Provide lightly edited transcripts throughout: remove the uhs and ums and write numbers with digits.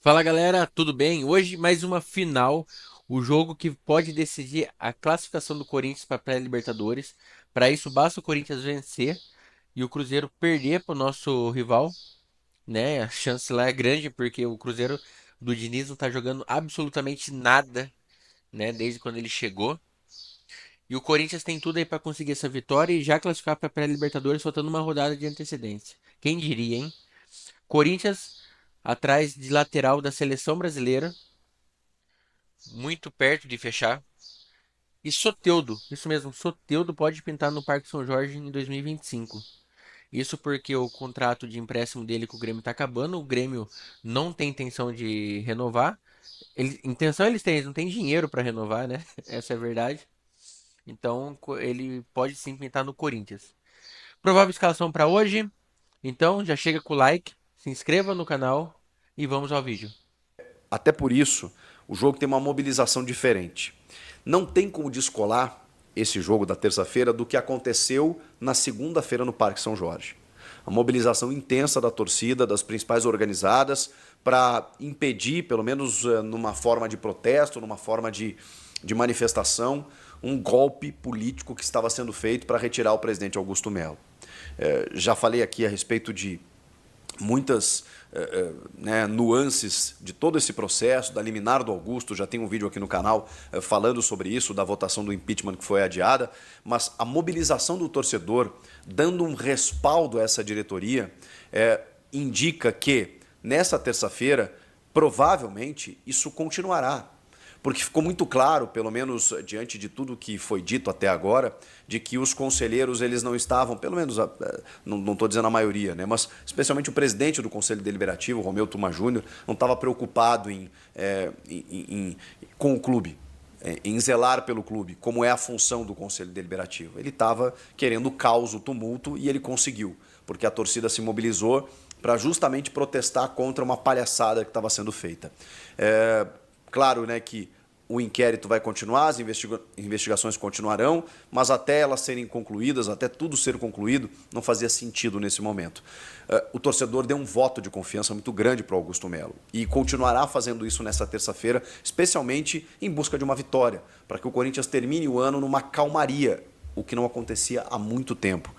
Fala galera, tudo bem? Hoje mais uma final, o jogo que pode decidir a classificação do Corinthians para a pré-Libertadores. Para isso basta o Corinthians vencer e o Cruzeiro perder para o nosso rival, né? A chance lá é grande porque o Cruzeiro do Diniz não está jogando absolutamente nada, né? Desde quando ele chegou. E o Corinthians tem tudo aí para conseguir essa vitória e já classificar para a pré-Libertadores faltando uma rodada de antecedência. Quem diria, hein? Corinthians atrás de lateral da seleção brasileira, muito perto de fechar. E Soteldo, isso mesmo, Soteldo pode pintar no Parque São Jorge em 2025. Isso porque o contrato de empréstimo dele com o Grêmio está acabando, o Grêmio não tem intenção de renovar. Intenção eles têm, eles não têm dinheiro para renovar, né? Essa é a verdade. Então ele pode sim pintar no Corinthians. Provável escalação para hoje. Então já chega com o like, se inscreva no canal e vamos ao vídeo. Até por isso, o jogo tem uma mobilização diferente. Não tem como descolar esse jogo da terça-feira do que aconteceu na segunda-feira no Parque São Jorge. A mobilização intensa da torcida, das principais organizadas, para impedir, pelo menos numa forma de protesto, numa forma de manifestação, um golpe político que estava sendo feito para retirar o presidente Augusto Melo. Já falei aqui a respeito de muitas né, nuances de todo esse processo, da liminar do Augusto, já tem um vídeo aqui no canal falando sobre isso, da votação do impeachment que foi adiada, mas a mobilização do torcedor, dando um respaldo a essa diretoria, indica que nessa terça-feira, provavelmente, isso continuará. Porque ficou muito claro, pelo menos diante de tudo que foi dito até agora, de que os conselheiros eles não estavam, pelo menos, não estou dizendo a maioria, né, mas especialmente o presidente do Conselho Deliberativo, Romeu Tuma Júnior, não estava preocupado com o clube, em zelar pelo clube, como é a função do Conselho Deliberativo. Ele estava querendo o caos, o tumulto, e ele conseguiu, porque a torcida se mobilizou para justamente protestar contra uma palhaçada que estava sendo feita. Claro, né, que o inquérito vai continuar, as investigações continuarão, mas até elas serem concluídas, até tudo ser concluído, não fazia sentido nesse momento. O torcedor deu um voto de confiança muito grande para o Augusto Melo e continuará fazendo isso nessa terça-feira, especialmente em busca de uma vitória, para que o Corinthians termine o ano numa calmaria, o que não acontecia há muito tempo,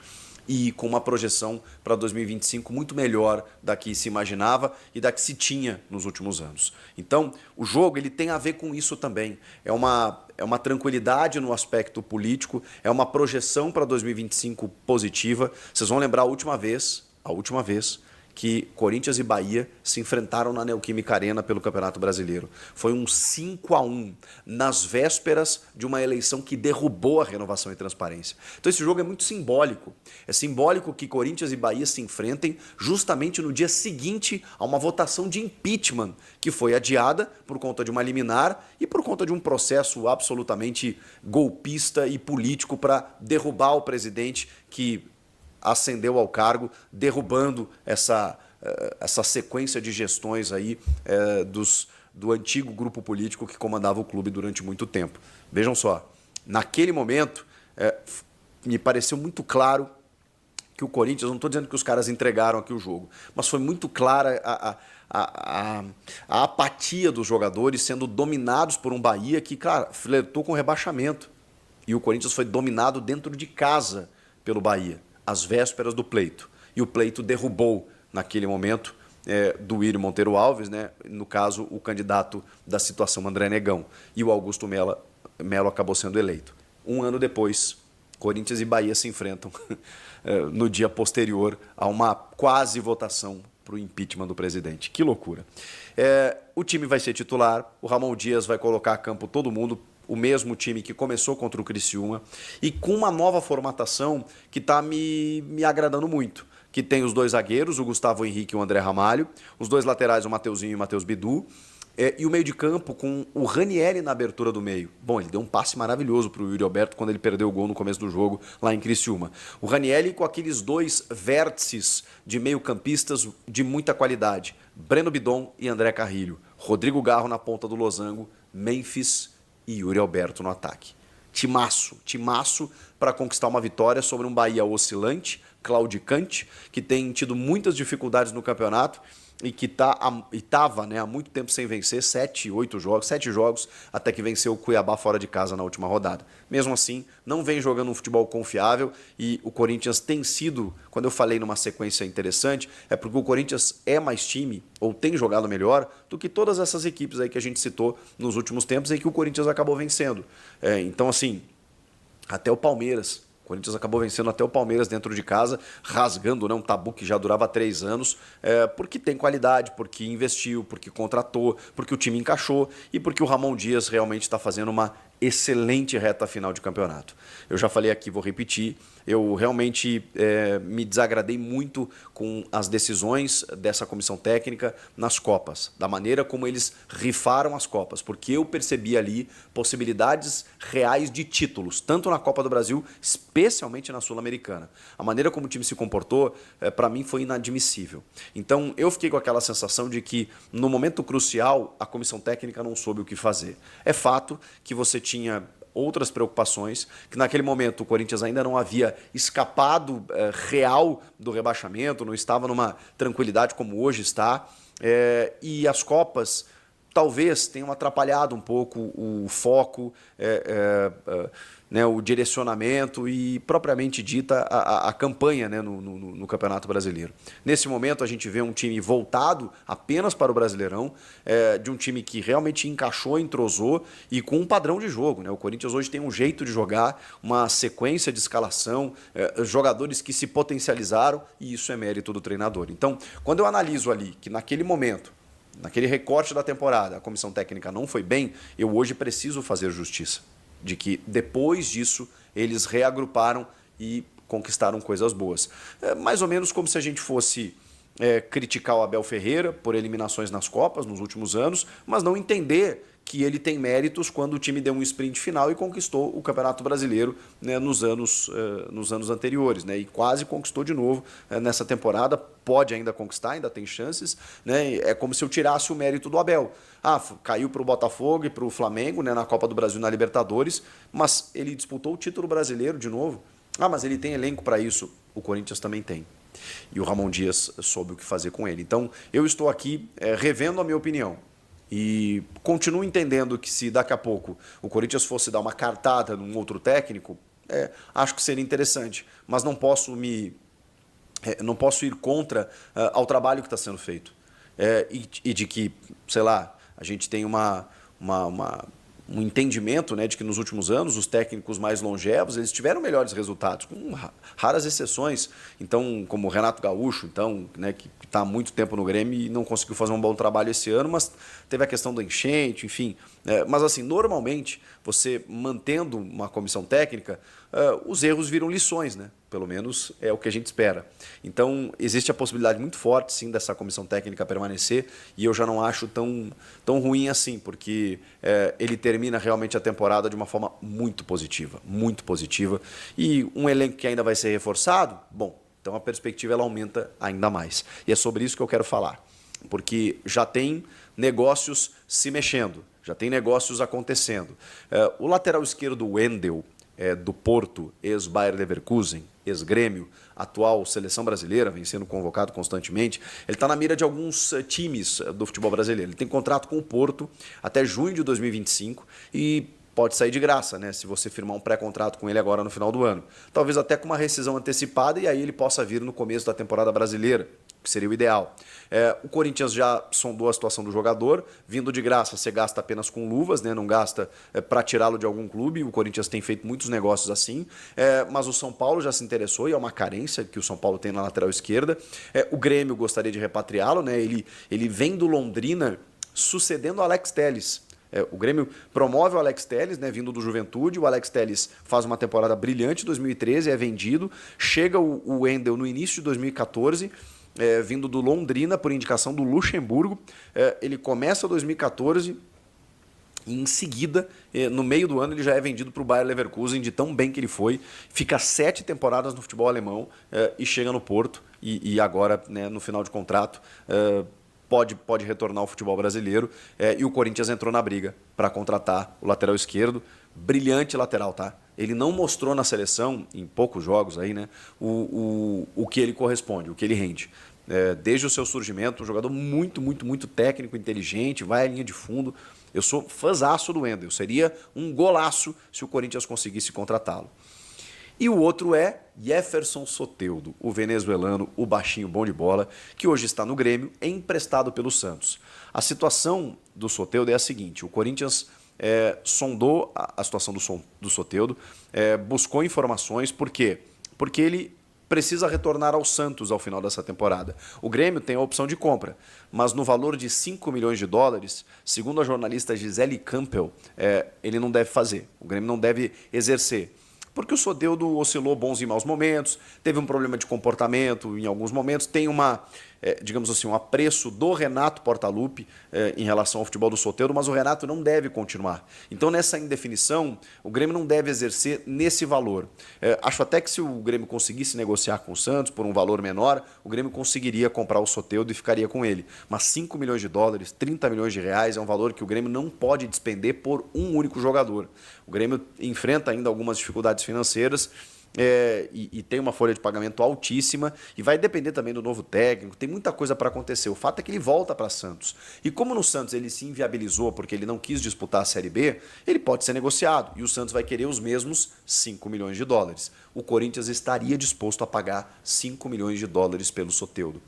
e com uma projeção para 2025 muito melhor da que se imaginava e da que se tinha nos últimos anos. Então, o jogo ele tem a ver com isso também. É uma tranquilidade no aspecto político, é uma projeção para 2025 positiva. Vocês vão lembrar a última vez que Corinthians e Bahia se enfrentaram na Neoquímica Arena pelo Campeonato Brasileiro. Foi um 5-1 nas vésperas de uma eleição que derrubou a renovação e transparência. Então esse jogo é muito simbólico. É simbólico que Corinthians e Bahia se enfrentem justamente no dia seguinte a uma votação de impeachment que foi adiada por conta de uma liminar e por conta de um processo absolutamente golpista e político para derrubar o presidente que ascendeu ao cargo, derrubando essa sequência de gestões aí do antigo grupo político que comandava o clube durante muito tempo. Vejam só, naquele momento me pareceu muito claro que o Corinthians, não estou dizendo que os caras entregaram aqui o jogo, mas foi muito clara a apatia dos jogadores sendo dominados por um Bahia que, cara, flertou com rebaixamento. E o Corinthians foi dominado dentro de casa pelo Bahia às vésperas do pleito. E o pleito derrubou, naquele momento, do Írio Monteiro Alves, né? No caso, o candidato da situação, André Negão. E o Augusto Melo acabou sendo eleito. Um ano depois, Corinthians e Bahia se enfrentam no dia posterior a uma quase votação para o impeachment do presidente. Que loucura. O time vai ser titular, o Ramon Dias vai colocar a campo todo mundo, o mesmo time que começou contra o Criciúma, e com uma nova formatação que está me agradando muito. Que tem os dois zagueiros, o Gustavo Henrique e o André Ramalho, os dois laterais, o Mateuzinho e o Matheus Bidu, e o meio de campo com o Ranieri na abertura do meio. Bom, ele deu um passe maravilhoso para o Yuri Alberto quando ele perdeu o gol no começo do jogo lá em Criciúma. O Ranieri com aqueles dois vértices de meio-campistas de muita qualidade. Breno Bidon e André Carrilho. Rodrigo Garro na ponta do losango, Memphis e Yuri Alberto no ataque. Timaço para conquistar uma vitória sobre um Bahia oscilante, claudicante, que tem tido muitas dificuldades no campeonato e que estava, né, há muito tempo sem vencer, 7 jogos, até que venceu o Cuiabá fora de casa na última rodada. Mesmo assim, não vem jogando um futebol confiável e o Corinthians tem sido, quando eu falei numa sequência interessante, é porque o Corinthians é mais time, ou tem jogado melhor, do que todas essas equipes aí que a gente citou nos últimos tempos e que o Corinthians acabou vencendo. Então, assim, até o Palmeiras. O Corinthians acabou vencendo até o Palmeiras dentro de casa, rasgando, né, um tabu que já durava 3 anos, porque tem qualidade, porque investiu, porque contratou, porque o time encaixou e porque o Ramon Dias realmente está fazendo uma excelente reta final de campeonato. Eu já falei aqui, vou repetir, eu realmente me desagradei muito com as decisões dessa comissão técnica nas Copas, da maneira como eles rifaram as Copas, porque eu percebi ali possibilidades reais de títulos, tanto na Copa do Brasil, especialmente na Sul-Americana. A maneira como o time se comportou, para mim, foi inadmissível. Então, eu fiquei com aquela sensação de que, no momento crucial, a comissão técnica não soube o que fazer. É fato que você tinha outras preocupações, que naquele momento o Corinthians ainda não havia escapado real do rebaixamento, não estava numa tranquilidade como hoje está, e as Copas talvez tenham atrapalhado um pouco o foco, né, o direcionamento e, propriamente dita, a campanha, né, no Campeonato Brasileiro. Nesse momento, a gente vê um time voltado apenas para o Brasileirão, de um time que realmente encaixou, entrosou e com um padrão de jogo. Né? O Corinthians hoje tem um jeito de jogar, uma sequência de escalação, jogadores que se potencializaram e isso é mérito do treinador. Então, quando eu analiso ali que naquele momento, naquele recorte da temporada, a comissão técnica não foi bem, eu hoje preciso fazer justiça. De que depois disso eles reagruparam e conquistaram coisas boas. Mais ou menos como se a gente fosse criticar o Abel Ferreira por eliminações nas Copas nos últimos anos, mas não entender que ele tem méritos quando o time deu um sprint final e conquistou o Campeonato Brasileiro, né, nos anos anteriores, né, e quase conquistou de novo nessa temporada, pode ainda conquistar, ainda tem chances, né, é como se eu tirasse o mérito do Abel. Caiu para o Botafogo e para o Flamengo, né, na Copa do Brasil, na Libertadores, mas ele disputou o título brasileiro de novo. Mas ele tem elenco para isso. O Corinthians também tem. E o Ramon Dias soube o que fazer com ele. Então, eu estou aqui revendo a minha opinião. E continuo entendendo que se daqui a pouco o Corinthians fosse dar uma cartada num outro técnico, acho que seria interessante. Mas não posso ir contra ao trabalho que está sendo feito. E de que, sei lá, a gente tem um entendimento, né, de que nos últimos anos os técnicos mais longevos eles tiveram melhores resultados, com raras exceções. Então, como o Renato Gaúcho, então, né, que está há muito tempo no Grêmio e não conseguiu fazer um bom trabalho esse ano, mas teve a questão do enchente, enfim. Mas assim, normalmente, você mantendo uma comissão técnica, os erros viram lições, né? Pelo menos é o que a gente espera. Então, existe a possibilidade muito forte, sim, dessa comissão técnica permanecer, e eu já não acho tão ruim assim, porque ele termina realmente a temporada de uma forma muito positiva, e um elenco que ainda vai ser reforçado, bom, então a perspectiva ela aumenta ainda mais. E é sobre isso que eu quero falar, porque já tem negócios se mexendo, já tem negócios acontecendo. O lateral esquerdo, Wendel, do Porto, ex-Bayer Leverkusen, ex-Grêmio, atual seleção brasileira, vem sendo convocado constantemente, ele está na mira de alguns times do futebol brasileiro. Ele tem contrato com o Porto até junho de 2025 e pode sair de graça, né, se você firmar um pré-contrato com ele agora no final do ano. Talvez até com uma rescisão antecipada e aí ele possa vir no começo da temporada brasileira, que seria o ideal. O Corinthians já sondou a situação do jogador, vindo de graça você gasta apenas com luvas, né? Não gasta para tirá-lo de algum clube, o Corinthians tem feito muitos negócios assim, mas o São Paulo já se interessou e é uma carência que o São Paulo tem na lateral esquerda. O Grêmio gostaria de repatriá-lo, né? Ele vem do Londrina sucedendo o Alex Telles. O Grêmio promove o Alex Telles, né, vindo do Juventude. O Alex Telles faz uma temporada brilhante em 2013, é vendido. Chega o Wendel no início de 2014, vindo do Londrina por indicação do Luxemburgo. Ele começa 2014 e em seguida, no meio do ano, ele já é vendido para o Bayer Leverkusen, de tão bem que ele foi. Fica 7 temporadas no futebol alemão e chega no Porto. E agora, né, no final de contrato, pode retornar ao futebol brasileiro. E o Corinthians entrou na briga para contratar o lateral esquerdo. Brilhante lateral, tá? Ele não mostrou na seleção, em poucos jogos aí, né, o que ele corresponde, o que ele rende. desde o seu surgimento, um jogador muito, muito, muito técnico, inteligente, vai à linha de fundo. Eu sou fãzaço do Wendel. Seria um golaço se o Corinthians conseguisse contratá-lo. E o outro é Jefferson Soteldo, o venezuelano, o baixinho bom de bola, que hoje está no Grêmio, emprestado pelo Santos. A situação do Soteldo é a seguinte: o Corinthians sondou a situação do Soteldo, buscou informações, por quê? Porque ele precisa retornar ao Santos ao final dessa temporada. O Grêmio tem a opção de compra, mas no valor de 5 milhões de dólares, segundo a jornalista Gisele Campbell, ele não deve fazer. O Grêmio não deve exercer. Porque o Soteldo oscilou bons e maus momentos, teve um problema de comportamento em alguns momentos, tem digamos assim, um apreço do Renato Portaluppi em relação ao futebol do Soteldo, mas o Renato não deve continuar. Então, nessa indefinição, o Grêmio não deve exercer nesse valor. Acho até que se o Grêmio conseguisse negociar com o Santos por um valor menor, o Grêmio conseguiria comprar o Soteldo e ficaria com ele. Mas 5 milhões de dólares, 30 milhões de reais é um valor que o Grêmio não pode despender por um único jogador. O Grêmio enfrenta ainda algumas dificuldades financeiras e tem uma folha de pagamento altíssima e vai depender também do novo técnico, tem muita coisa para acontecer. O fato é que ele volta para Santos. E como no Santos ele se inviabilizou porque ele não quis disputar a Série B, ele pode ser negociado e o Santos vai querer os mesmos 5 milhões de dólares. O Corinthians estaria disposto a pagar 5 milhões de dólares pelo Soteldo.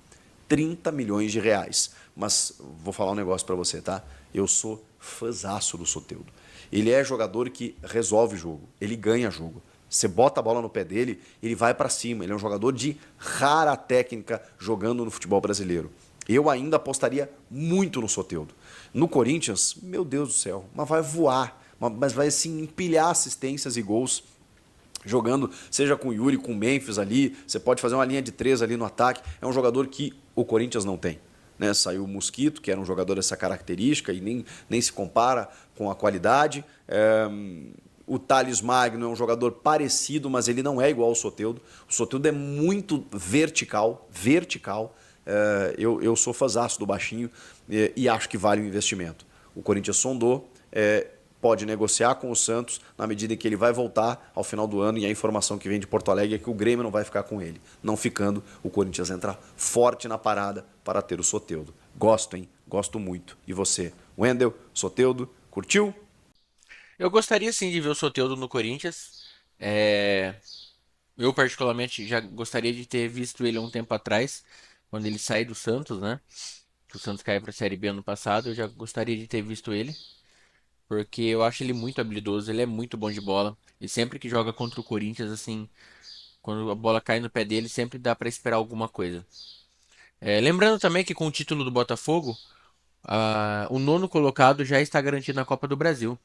30 milhões de reais. Mas vou falar um negócio para você, tá? Eu sou fãzaço do Soteldo. Ele é jogador que resolve jogo, ele ganha jogo. Você bota a bola no pé dele, ele vai para cima. Ele é um jogador de rara técnica jogando no futebol brasileiro. Eu ainda apostaria muito no Soteldo. No Corinthians, meu Deus do céu, mas vai voar, mas vai assim empilhar assistências e gols jogando, seja com o Yuri, com o Memphis ali, você pode fazer uma linha de 3 ali no ataque. É um jogador que o Corinthians não tem. Né? Saiu o Mosquito, que era um jogador dessa característica e nem se compara com a qualidade. O Thales Magno é um jogador parecido, mas ele não é igual ao Soteldo. O Soteldo é muito vertical, vertical. Eu sou fãzaço do baixinho e acho que vale o investimento. O Corinthians sondou, pode negociar com o Santos na medida em que ele vai voltar ao final do ano, e a informação que vem de Porto Alegre é que o Grêmio não vai ficar com ele. Não ficando, o Corinthians entra forte na parada para ter o Soteldo. Gosto, hein? Gosto muito. E você? Wendel, Soteldo, curtiu? Eu gostaria sim de ver o Soteldo no Corinthians. É, Eu particularmente já gostaria de ter visto ele há um tempo atrás, quando ele saiu do Santos, né? Que o Santos caiu para a Série B ano passado. Eu já gostaria de ter visto ele, porque eu acho ele muito habilidoso, ele é muito bom de bola. E sempre que joga contra o Corinthians, assim, quando a bola cai no pé dele, sempre dá para esperar alguma coisa. Lembrando também que com o título do Botafogo, o nono colocado já está garantido na Copa do Brasil.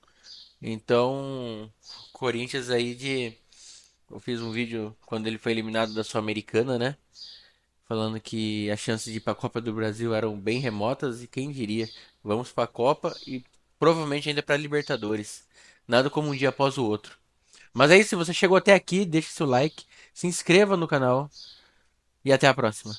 Então, Corinthians aí de. Eu fiz um vídeo quando ele foi eliminado da Sul-Americana, né? Falando que as chances de ir para a Copa do Brasil eram bem remotas e quem diria, vamos para a Copa e provavelmente ainda para a Libertadores. Nada como um dia após o outro. Mas aí, se você chegou até aqui, deixe seu like, se inscreva no canal e até a próxima.